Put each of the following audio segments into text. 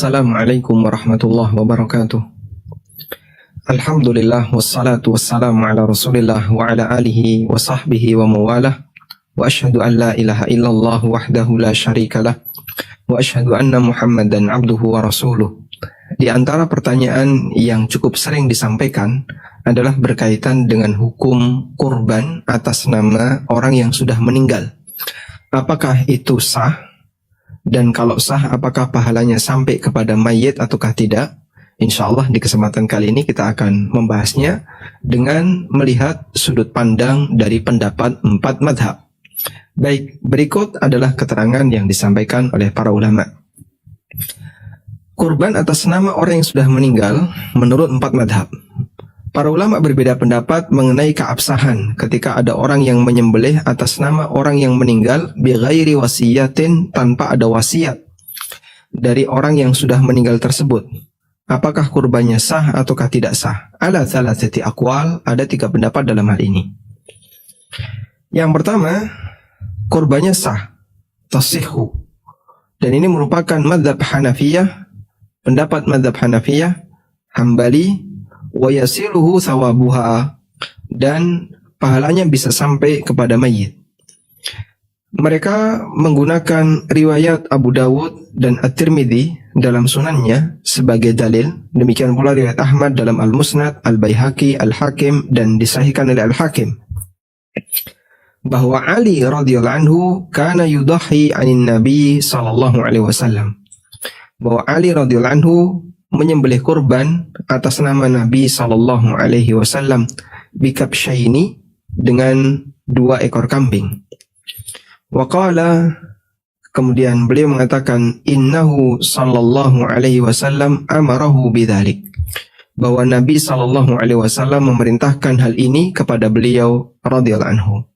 Assalamualaikum warahmatullahi wabarakatuh. Alhamdulillah wassalatu wassalamu ala Rasulillah wa ala alihi wa sahbihi wa mawalah. Wa asyhadu an la ilaha illallah wahdahu la syarikalah wa asyhadu anna Muhammadan abduhu wa rasuluh. Di antara pertanyaan yang cukup sering disampaikan adalah berkaitan dengan hukum kurban atas nama orang yang sudah meninggal. Apakah itu sah? Dan kalau sah, apakah pahalanya sampai kepada mayit ataukah tidak? Insya Allah di kesempatan kali ini kita akan membahasnya dengan melihat sudut pandang dari pendapat 4 madhab. Baik, berikut adalah keterangan yang disampaikan oleh para ulama. Kurban atas nama orang yang sudah meninggal menurut 4 madhab. Para ulama berbeda pendapat mengenai keabsahan ketika ada orang yang menyembelih atas nama orang yang meninggal bighairi wasiyatin, tanpa ada wasiat dari orang yang sudah meninggal tersebut. Apakah kurbannya sah ataukah tidak sah? Ala thalathati aqwal, ada 3 pendapat dalam hal ini. Yang pertama, kurbannya sah, tasihhu. Dan ini merupakan mazhab Hanafiyah, pendapat mazhab Hanafiyah, Hambali, wa yasiluhu thawabuha, dan pahalanya bisa sampai kepada mayit. Mereka menggunakan riwayat Abu Dawud dan At-Tirmidzi dalam sunannya sebagai dalil. Demikian pula riwayat Ahmad dalam Al-Musnad, Al-Baihaqi, Al-Hakim, dan disahihkan oleh Al-Hakim, bahwa Ali radhiyallahu anhu kana yudahi 'anin Nabi sallallahu alaihi wasallam. Bahwa Ali radhiyallahu anhu menyembelih kurban atas nama Nabi sallallahu alaihi wasallam bikabsyaini, dengan 2 ekor kambing. Waqala, kemudian beliau mengatakan, innahu sallallahu alaihi wasallam amarahu bidzalik, bahwa Nabi sallallahu alaihi wasallam memerintahkan hal ini kepada beliau radhiyallahu anhu.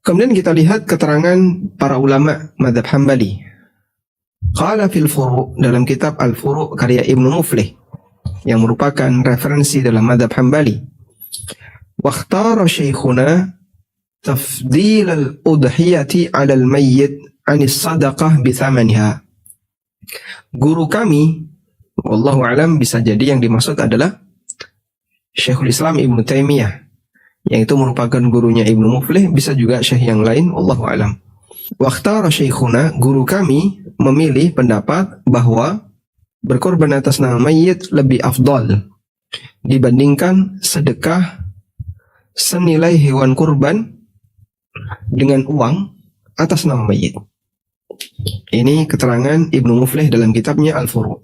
Kemudian kita lihat keterangan para ulama mazhab Hambali. Qala fil furu', dalam kitab Al-Furu' karya Ibnu Muflih yang merupakan referensi dalam mazhab Hambali. Wa ikhtara syekhuna tafdil al-udhiyati 'ala al-mayyit 'an as-sadaqah bi thamaniha. Guru kami, wallahu alam, bisa jadi yang dimaksud adalah Syekhul Islam Ibnu Taimiyah, yang itu merupakan gurunya Ibnu Muflih, bisa juga syekh yang lain, wallahu alam. Wa ikhtara syekhuna, guru kami memilih pendapat bahwa berkorban atas nama mayit lebih afdal dibandingkan sedekah senilai hewan kurban dengan uang atas nama mayit. Ini keterangan Ibnu Muflih dalam kitabnya Al-Furu'.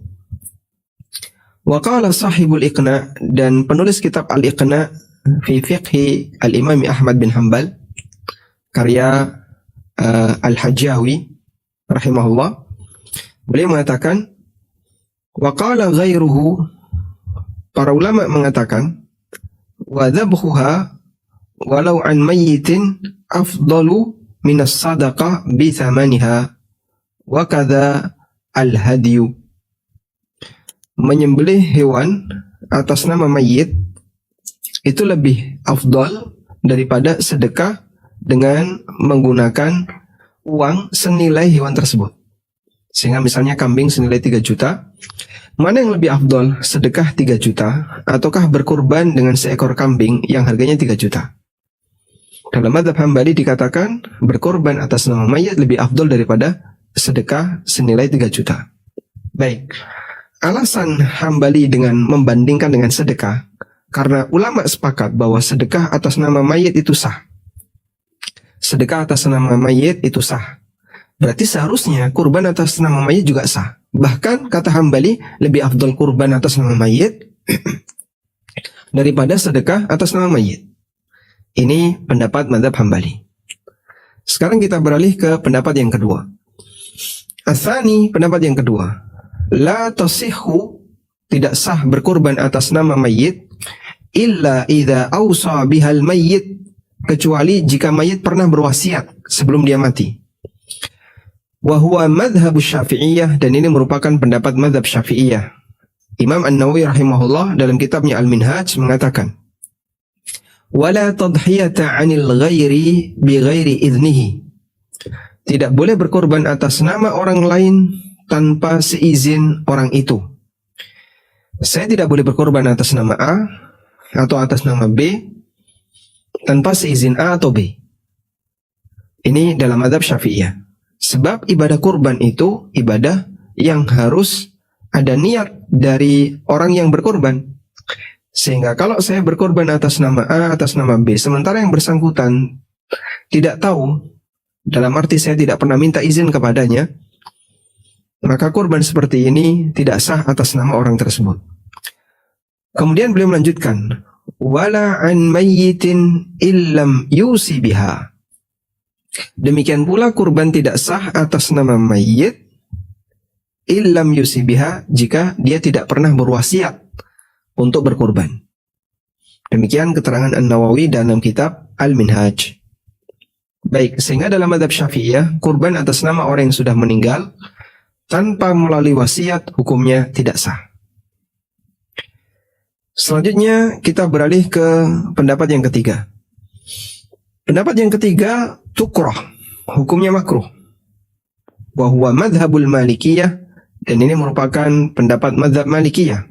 Wa qala sahibul Iqna, dan penulis kitab Al-Iqna fi fiqhi Al-Imam Ahmad bin Hanbal karya Al-Hajjawi rahimahullah, beliau mengatakan, wa qala ghairuhu, para ulama mengatakan, wa dhabhuha walau an mayyitin afdalu minas sadaqah bi thamaniha wa kadza al-hadyu. Menyembelih hewan atas nama mayit itu lebih afdal daripada sedekah dengan menggunakan uang senilai hewan tersebut. Sehingga misalnya kambing senilai 3 juta, mana yang lebih afdol, sedekah 3 juta ataukah berkurban dengan seekor kambing yang harganya 3 juta? Dalam mazhab Hambali dikatakan berkorban atas nama mayat lebih afdol daripada sedekah senilai 3 juta. Baik, alasan Hambali dengan membandingkan dengan sedekah, karena ulama sepakat bahwa sedekah atas nama mayat itu sah. Sedekah atas nama mayit itu sah. Berarti seharusnya kurban atas nama mayit juga sah. Bahkan kata Hambali, lebih afdal kurban atas nama mayit daripada sedekah atas nama mayit. Ini pendapat mazhab Hambali. Sekarang kita beralih ke pendapat yang kedua. Atsani, pendapat yang kedua. La tasihhu, tidak sah berkurban atas nama mayit illa idza awsa bihal mayyit, kecuali jika mayit pernah berwasiat sebelum dia mati. Wa huwa madhhab Syafi'iyah, dan ini merupakan pendapat mazhab Syafi'iyah. Imam An-Nawawi rahimahullah dalam kitabnya Al-Minhaj mengatakan, wala tadhiyata 'anil ghairi bi ghairi idnihi. Tidak boleh berkorban atas nama orang lain tanpa seizin orang itu. Saya tidak boleh berkorban atas nama A atau atas nama B tanpa seizin A atau B. Ini dalam mazhab Syafi'iyah. Sebab ibadah kurban itu ibadah yang harus ada niat dari orang yang berkorban. Sehingga kalau saya berkorban atas nama A, atas nama B, sementara yang bersangkutan tidak tahu, dalam arti saya tidak pernah minta izin kepadanya, maka kurban seperti ini tidak sah atas nama orang tersebut. Kemudian beliau melanjutkan, wala an mayyitin illam yusi biha. Demikian pula kurban tidak sah atas nama mayyit illam yusi biha, jika dia tidak pernah berwasiat untuk berkurban. Demikian keterangan An-Nawawi dalam kitab Al-Minhaj. Baik, sehingga dalam mazhab Syafi'iyah, kurban atas nama orang yang sudah meninggal tanpa melalui wasiat hukumnya tidak sah. Selanjutnya kita beralih ke pendapat yang ketiga. Pendapat yang ketiga, tukrah, hukumnya makruh. Wa huwa madhabul Malikiyah, dan ini merupakan pendapat madhab Malikiyah.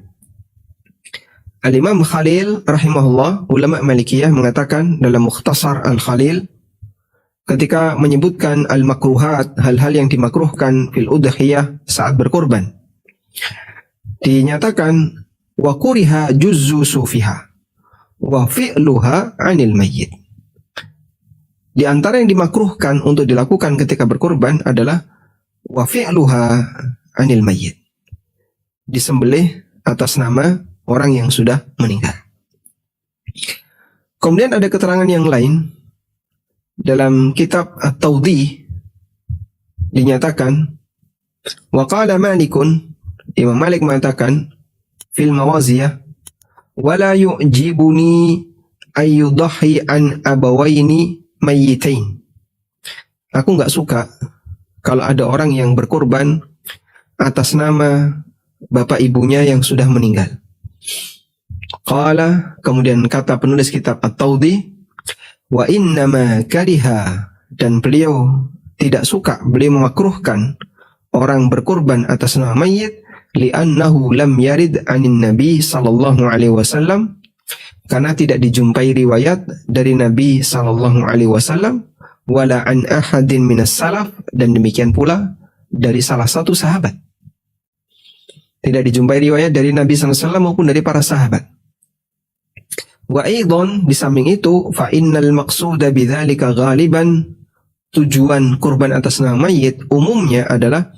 Al-Imam Khalil rahimahullah, ulama Malikiyah, mengatakan dalam Mukhtasar Al-Khalil ketika menyebutkan al-makruhat, hal-hal yang dimakruhkan fil udhiyah saat berkorban, dinyatakan wa kuriha juzzu sufiha wa fi'luha 'anil mayyit. Di antara yang dimakruhkan untuk dilakukan ketika berkorban adalah wa fi'luha 'anil mayyit, disembelih atas nama orang yang sudah meninggal. Kemudian ada keterangan yang lain dalam kitab At-Tawdih, dinyatakan wa qala Malikun, Imam Malik mengatakan fil Mawaziyah, wala yu'jibuni ayyudahi an abawaini mayyitain. Aku enggak suka kalau ada orang yang berkorban atas nama bapak ibunya yang sudah meninggal. Qala, kemudian kata penulis kitab At-Tawdih, wa innama kariha, dan beliau tidak suka, beliau memakruhkan orang berkorban atas nama mayit, li'annahu lam yarid anin nabi sallallahu alaihi wasallam, karena tidak dijumpai riwayat dari Nabi sallallahu alaihi wasallam, wala an ahadin minas salaf, dan demikian pula dari salah satu sahabat. Tidak dijumpai riwayat dari Nabi sallallahu alaihi wasallam maupun dari para sahabat. Wa aidan, di samping itu, fa innal maqsuda bidzalika ghaliban, tujuan kurban atas nama mayit umumnya adalah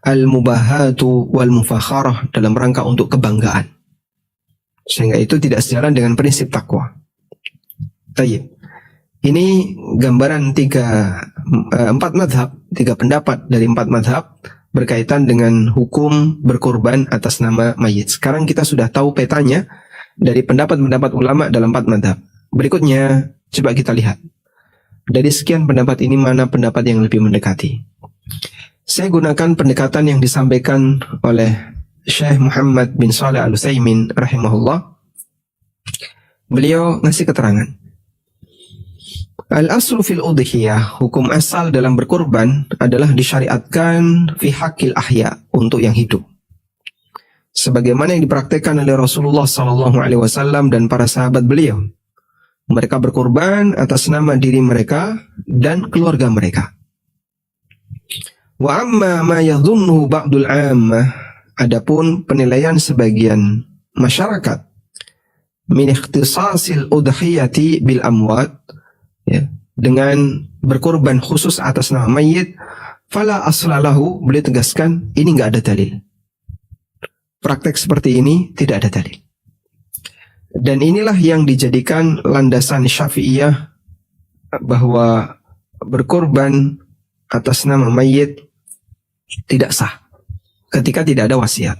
al-mubahatu wal mufakharah, dalam rangka untuk kebanggaan. Sehingga itu tidak sejalan dengan prinsip takwa. Tayyib. Ini gambaran empat madhab, tiga pendapat dari empat madhab berkaitan dengan hukum berkorban atas nama mayit. Sekarang kita sudah tahu petanya dari pendapat-pendapat ulama dalam empat madhab. Berikutnya, coba kita lihat. Dari sekian pendapat ini, mana pendapat yang lebih mendekati? Saya gunakan pendekatan yang disampaikan oleh Syekh Muhammad bin Shalih Al-Utsaimin rahimahullah. Beliau ngasih keterangan. Al-aslu fil udhiyah, hukum asal dalam berkorban adalah disyariatkan fi haqqil ahya, untuk yang hidup. Sebagaimana yang dipraktekkan oleh Rasulullah SAW dan para sahabat beliau. Mereka berkorban atas nama diri mereka dan keluarga mereka. Wa amma ma yadhunnu ba'dul 'ammah, adapun penilaian sebagian masyarakat min ikhtisasil udhiyati bil amwat, ya, dengan berkorban khusus atas nama mayit, fala aslalahu, beliau tegaskan ini enggak ada dalil. Praktek seperti ini tidak ada dalil. Dan inilah yang dijadikan landasan Syafi'iyah, bahwa berkorban atas nama mayit tidak sah ketika tidak ada wasiat.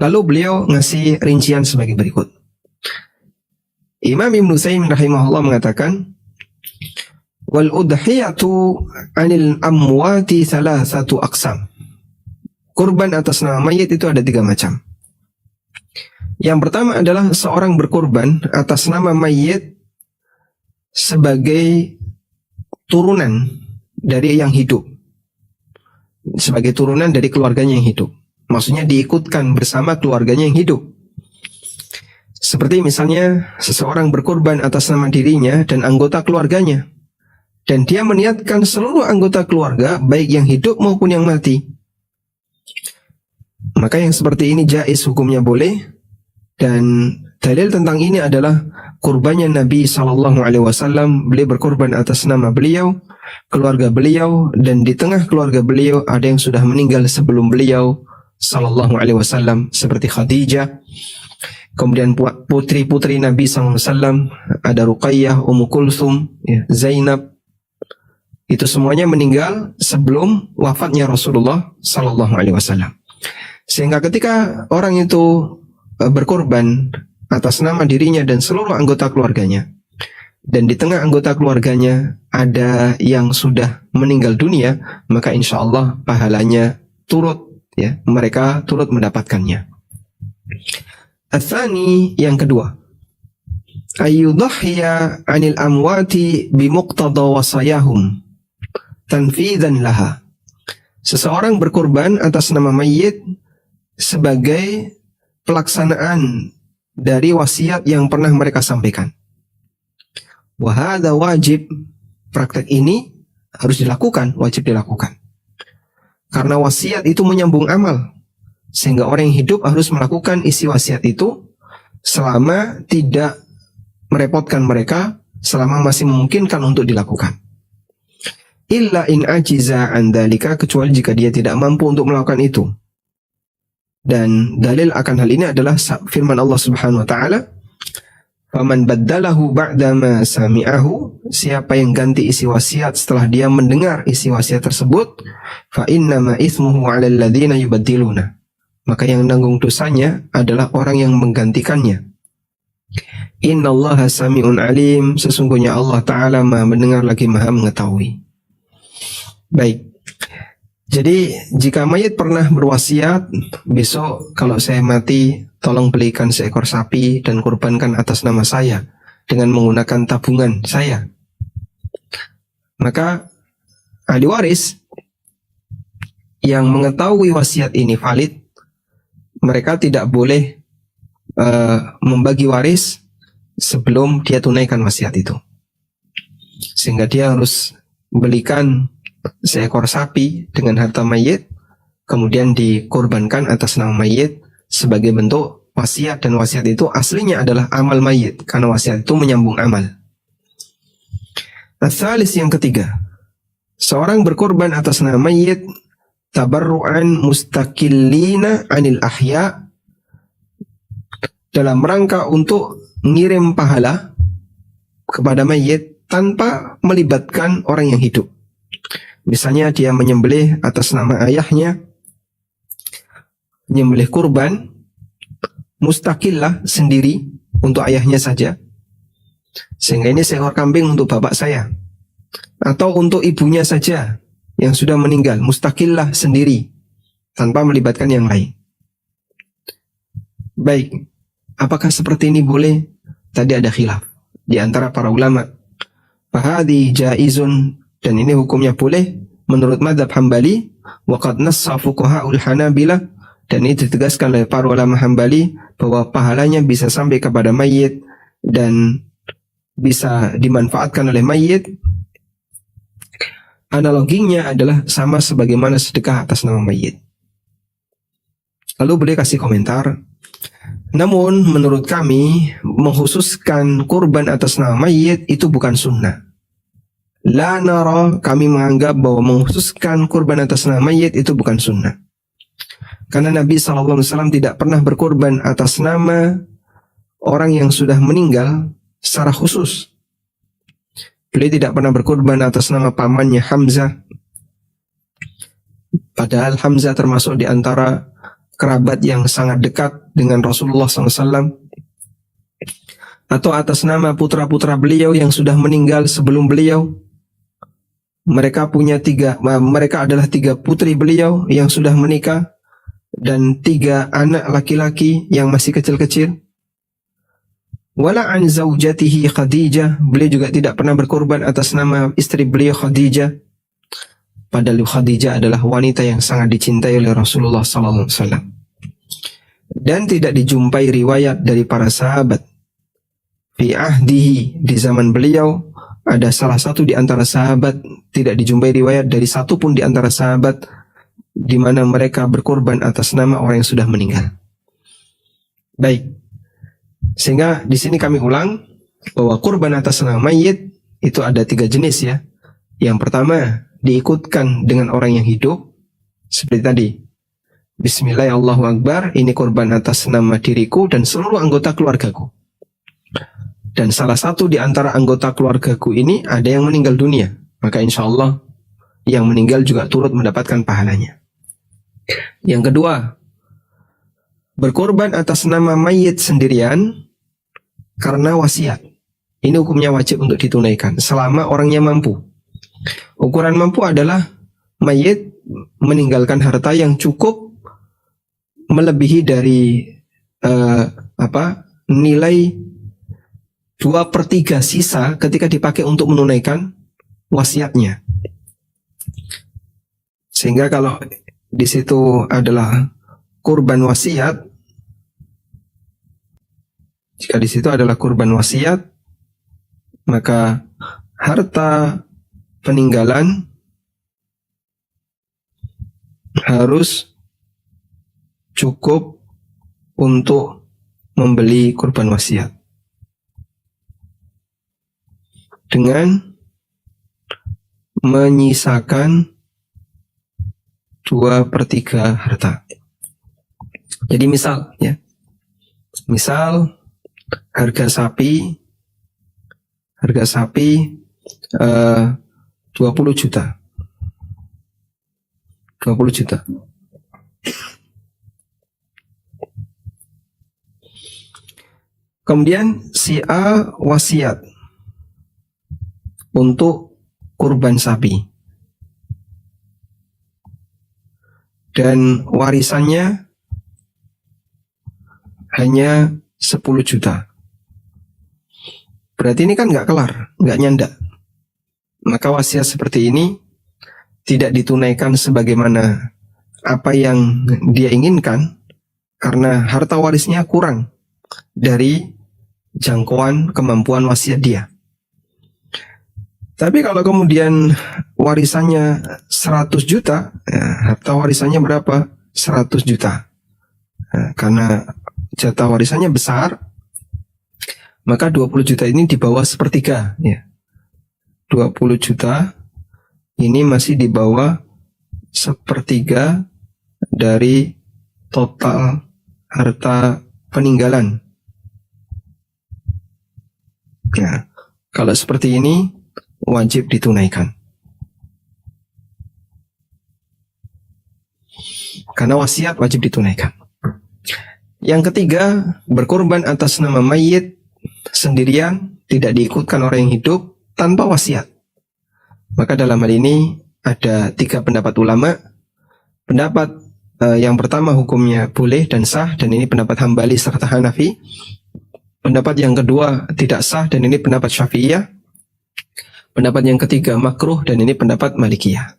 Lalu beliau ngasih rincian sebagai berikut. Imam Ibn Utsaimin rahimahullah mengatakan, wal udhiyatu 'anil amwati thalathatu aqsam. Kurban atas nama mayit itu ada 3 macam. Yang pertama adalah seorang berkorban atas nama mayit sebagai turunan dari yang hidup. sebagai turunan dari keluarganya yang hidup. Maksudnya diikutkan bersama keluarganya yang hidup. Seperti misalnya seseorang berkorban atas nama dirinya dan anggota keluarganya, dan dia meniatkan seluruh anggota keluarga, baik yang hidup maupun yang mati. Maka yang seperti ini jaiz, hukumnya boleh. Dan dalil tentang ini adalah kurbannya Nabi SAW. Beliau berkorban atas nama beliau, keluarga beliau, dan di tengah keluarga beliau ada yang sudah meninggal sebelum beliau SAW, seperti Khadijah. Kemudian putri-putri Nabi SAW, ada Ruqayyah, Ummu Kulthum, ya, Zainab. Itu semuanya meninggal sebelum wafatnya Rasulullah SAW. Sehingga ketika orang itu berkorban atas nama dirinya dan seluruh anggota keluarganya, dan di tengah anggota keluarganya ada yang sudah meninggal dunia, maka insya Allah pahalanya turut, ya, mereka turut mendapatkannya. Atsani, yang kedua, ayyudhhiya 'anil amwati bimuqtada wasayahum tanfidzan laha. Seseorang berkorban atas nama mayit sebagai pelaksanaan dari wasiat yang pernah mereka sampaikan. Wa hadza wajib. Praktek ini harus dilakukan, wajib dilakukan. Karena wasiat itu menyambung amal. Sehingga orang yang hidup harus melakukan isi wasiat itu selama tidak merepotkan mereka, selama masih memungkinkan untuk dilakukan. Illa in ajiza an dzalika, kecuali jika dia tidak mampu untuk melakukan itu. Dan dalil akan hal ini adalah firman Allah Subhanahu wa taala, "Faman baddalahu ba'dama sami'ahu," siapa yang ganti isi wasiat setelah dia mendengar isi wasiat tersebut, fa innama itsmuhu 'alal ladzina yubaddiluna, maka yang menanggung dosanya adalah orang yang menggantikannya. Innallaha sami'un alim, sesungguhnya Allah Ta'ala Maha mendengar lagi Maha mengetahui. Baik, jadi jika mayit pernah berwasiat, besok kalau saya mati tolong belikan seekor sapi dan kurbankan atas nama saya dengan menggunakan tabungan saya, maka ahli waris yang mengetahui wasiat ini valid, mereka tidak boleh membagi waris sebelum dia tunaikan wasiat itu. Sehingga dia harus belikan seekor sapi dengan harta mayit, kemudian dikorbankan atas nama mayit sebagai bentuk wasiat. Dan wasiat itu aslinya adalah amal mayit, karena wasiat itu menyambung amal. Tsalis, yang ketiga, seorang berkorban atas nama mayit tabarru'an mustaqillina 'anil ahya, dalam rangka untuk mengirim pahala kepada mayit tanpa melibatkan orang yang hidup. Misalnya dia menyembelih atas nama ayahnya, menyembelih kurban mustaqillah, sendiri untuk ayahnya saja, sehingga ini seekor kambing untuk bapak saya, atau untuk ibunya saja yang sudah meninggal, mustaqillah, sendiri tanpa melibatkan yang lain. Baik, apakah seperti ini boleh? Tadi ada khilaf di antara para ulama. Fahadi jaizun, dan ini hukumnya boleh menurut mazhab Hambali. Wa qad nassa fuqaha'ul Hanabilah, dan ini ditegaskan oleh para ulama Hambali bahwa pahalanya bisa sampai kepada mayit dan bisa dimanfaatkan oleh mayit. Analoginya adalah sama sebagaimana sedekah atas nama mayit. Lalu boleh kasih komentar. Namun menurut kami, mengkhususkan kurban atas nama mayit itu bukan sunnah. La nara, kami menganggap bahwa mengkhususkan kurban atas nama mayit itu bukan sunnah. Karena Nabi SAW tidak pernah berkurban atas nama orang yang sudah meninggal secara khusus. Beliau tidak pernah berkurban atas nama pamannya Hamzah, padahal Hamzah termasuk di antara kerabat yang sangat dekat dengan Rasulullah SAW, atau atas nama putra-putra beliau yang sudah meninggal sebelum beliau. Mereka adalah 3 putri beliau yang sudah menikah dan 3 anak laki-laki yang masih kecil-kecil. Wala an zaujatihi Khadijah, beliau juga tidak pernah berkorban atas nama istri beliau Khadijah. Padahal Khadijah adalah wanita yang sangat dicintai oleh Rasulullah SAW. Dan tidak dijumpai riwayat dari para sahabat. Fi ahdihi, di zaman beliau, ada salah satu di antara sahabat, tidak dijumpai riwayat dari satu pun di antara sahabat di mana mereka berkorban atas nama orang yang sudah meninggal. Baik. Sehingga di sini kami ulang bahwa kurban atas nama mayit itu ada 3 jenis ya. Yang pertama, diikutkan dengan orang yang hidup seperti tadi. Bismillah Allahu Akbar, ini kurban atas nama diriku dan seluruh anggota keluargaku. Dan salah satu di antara anggota keluargaku ini ada yang meninggal dunia, maka insya Allah yang meninggal juga turut mendapatkan pahalanya. Yang kedua, berkorban atas nama mayit sendirian karena wasiat. Ini hukumnya wajib untuk ditunaikan selama orangnya mampu. Ukuran mampu adalah mayit meninggalkan harta yang cukup melebihi dari nilai 2/3 sisa ketika dipakai untuk menunaikan wasiatnya. Sehingga kalau di situ adalah kurban wasiat, jika di situ adalah kurban wasiat, maka harta peninggalan harus cukup untuk membeli kurban wasiat dengan menyisakan 2/3 harta. Jadi misal ya, misal harga sapi 20 juta. 20 juta. Kemudian si A wasiat untuk kurban sapi. Dan warisannya hanya 10 juta. Berarti ini kan nggak kelar, nggak nyanda. Maka wasiat seperti ini tidak ditunaikan sebagaimana apa yang dia inginkan karena harta warisnya kurang dari jangkauan kemampuan wasiat dia. Tapi kalau kemudian warisannya 100 juta, ya, harta warisannya berapa? 100 juta. Nah, karena jatah warisannya besar, maka 20 juta ini di bawah 1/3. Ya. 20 juta ini masih di bawah 1/3 dari total harta peninggalan. Nah, kalau seperti ini wajib ditunaikan. Karena wasiat wajib ditunaikan. Yang ketiga, berkorban atas nama mayit sendirian, tidak diikutkan orang yang hidup tanpa wasiat. Maka dalam hal ini ada 3 pendapat ulama. Pendapat yang pertama hukumnya boleh dan sah, dan ini pendapat Hambali serta Hanafi. Pendapat yang kedua tidak sah, dan ini pendapat Syafi'iyah. Pendapat yang ketiga makruh, dan ini pendapat Malikiyah.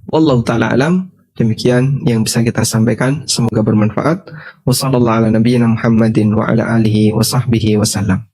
Wallahu ta'ala alam. Demikian yang bisa kita sampaikan, semoga bermanfaat. Wassallallahu ala nabiyyina Muhammadin wa ala alihi wa sahbihi wasallam.